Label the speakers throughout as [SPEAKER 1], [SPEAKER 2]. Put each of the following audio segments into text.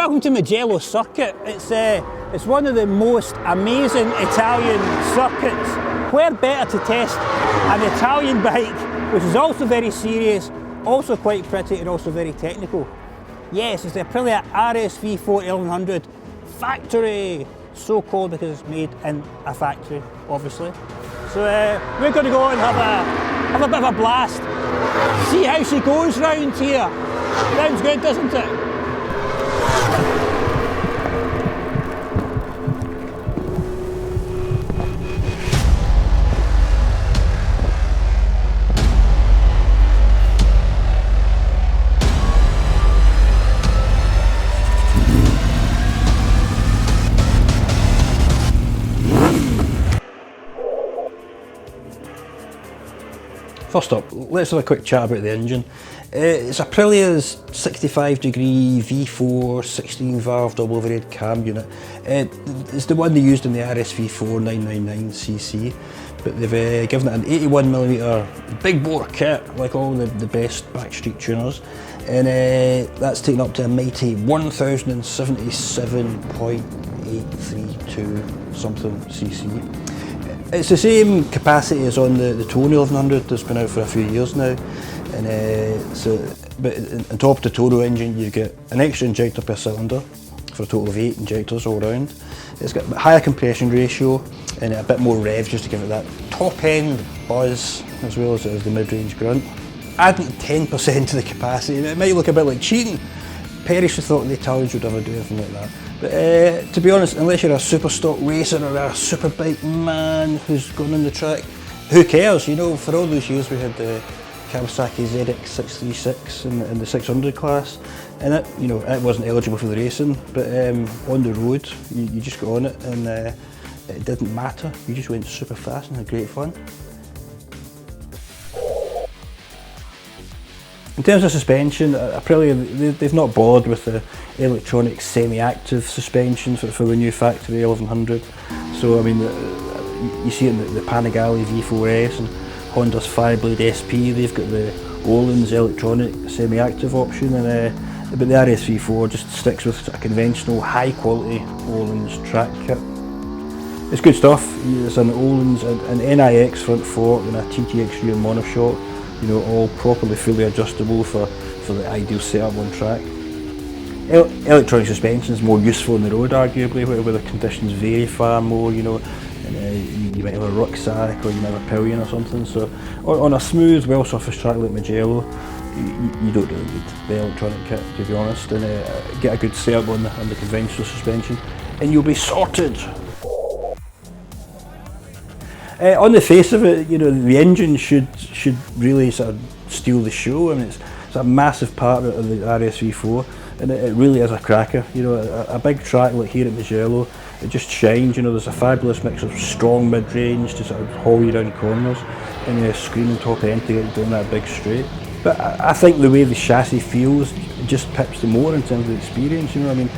[SPEAKER 1] Welcome to Mugello circuit. It's one of the most amazing Italian circuits. Where better to test an Italian bike, which is also very serious, also quite pretty and also very technical. Yes, it's the Aprilia RSV4 1100 factory. So called because it's made in a factory, obviously. So we're going to go and have a bit of a blast. See how she goes round here. Sounds good, doesn't it? First up, let's have a quick chat about the engine. It's Aprilia's 65-degree V4 16 valve double overhead cam unit. It's the one they used in the RSV4 999cc, but they've given it an 81mm big bore kit like all the best backstreet tuners, and that's taken up to a mighty 1077.832 something cc. It's the same capacity as on the Tony 1100 that's been out for a few years now, and but on top of the Toro engine you get an extra injector per cylinder for a total of 8 injectors all round. It's got a higher compression ratio and a bit more rev just to give it that top end buzz as well as the mid-range grunt. Adding 10% to the capacity, it might look a bit like cheating. Perish the thought the Italians would ever do anything like that. But to be honest, unless you're a super stock racer or a superbike man who's gone on the track, who cares? You know, for all those years we had the Kawasaki ZX636 in the 600 class, and it wasn't eligible for the racing, but on the road you just got on it and it didn't matter. You just went super fast and had great fun. In terms of suspension, Aprilia, they've not bothered with the electronic semi-active suspension for the new factory 1100. So I mean, you see it in the Panigale V4S and Honda's Fireblade SP, they've got the Öhlins electronic semi-active option, and but the RSV4 just sticks with a conventional high-quality Öhlins track kit. It's good stuff. It's an Öhlins, an NIX front fork and a TTX rear monoshock. You know, all properly fully adjustable for the ideal setup on track. Electronic suspension is more useful on the road, arguably, where the conditions vary far more, you know, and you might have a rucksack or you might have a pillion or something. So on a smooth, well-surfaced track like Mugello, you don't really need the electronic kit, to be honest, and get a good setup on the conventional suspension and you'll be sorted. On the face of it, you know, the engine should really sort of steal the show. I mean, it's a massive part of the RSV4, and it really is a cracker. You know, a big track like here at Mugello, it just shines. You know, there's a fabulous mix of strong mid-range to sort of haul you down corners, and a screaming top end to get down that big straight. But I think the way the chassis feels, it just pips the more in terms of the experience. You know, I mean,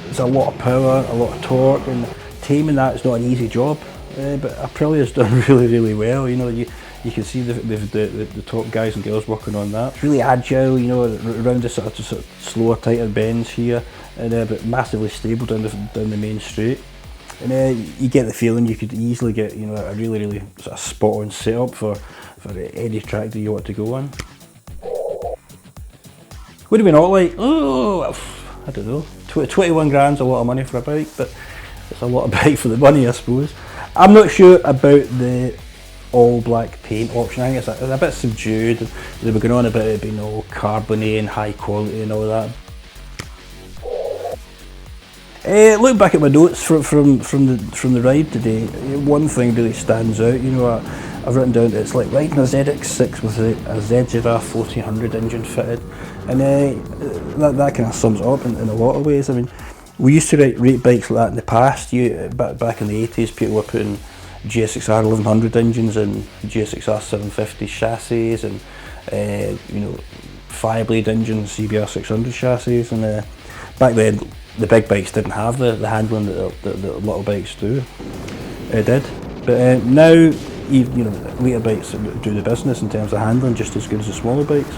[SPEAKER 1] it's a lot of power, a lot of torque, and taming that is not an easy job. But Aprilia's done really well. You know, you can see the top guys and girls working on that. It's really agile, you know, around the sort of slower, tighter bends here, and but massively stable down the main straight. And you get the feeling you could easily get, you know, a really sort of spot on setup for any track that you want to go on. What do we not like? Oh, I don't know. 21 grand's a lot of money for a bike, but it's a lot of bike for the money, I suppose. I'm not sure about the all black paint option. I think it's a bit subdued. They were going on about it being all carbony and high quality and all that. Look back at my notes from the ride today. One thing really stands out. You know, I've written down it's like riding a ZX6 with a ZZR 1400 engine fitted, and that kind of sums it up in a lot of ways. I mean, we used to rate bikes like that in the past. Back in the 80s, people were putting GSXR 1100 engines and GSXR 750 chassis, and you know, Fireblade engines, CBR 600 chassis, and back then the big bikes didn't have the handling that little bikes do. It did, but now you know, later bikes do the business in terms of handling just as good as the smaller bikes.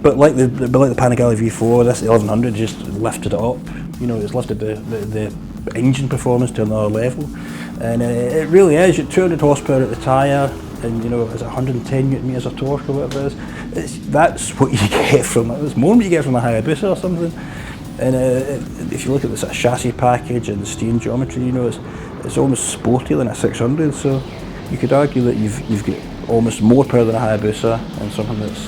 [SPEAKER 1] But like the Panigale V4, this 1100 just lifted it up. You know, it's lifted the engine performance to another level, and it really is. You're 200 horsepower at the tyre, and you know, it's 110 newton meters of torque or whatever it is. That's what you get from it. It's more than what you get from a Hayabusa or something. And if you look at the sort of chassis package and the steering geometry, you know, it's almost sportier than a 600. So you could argue that you've got almost more power than a Hayabusa and something that's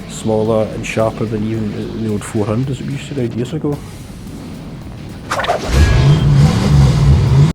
[SPEAKER 1] smaller and sharper than even the old 400s that we used to ride years ago.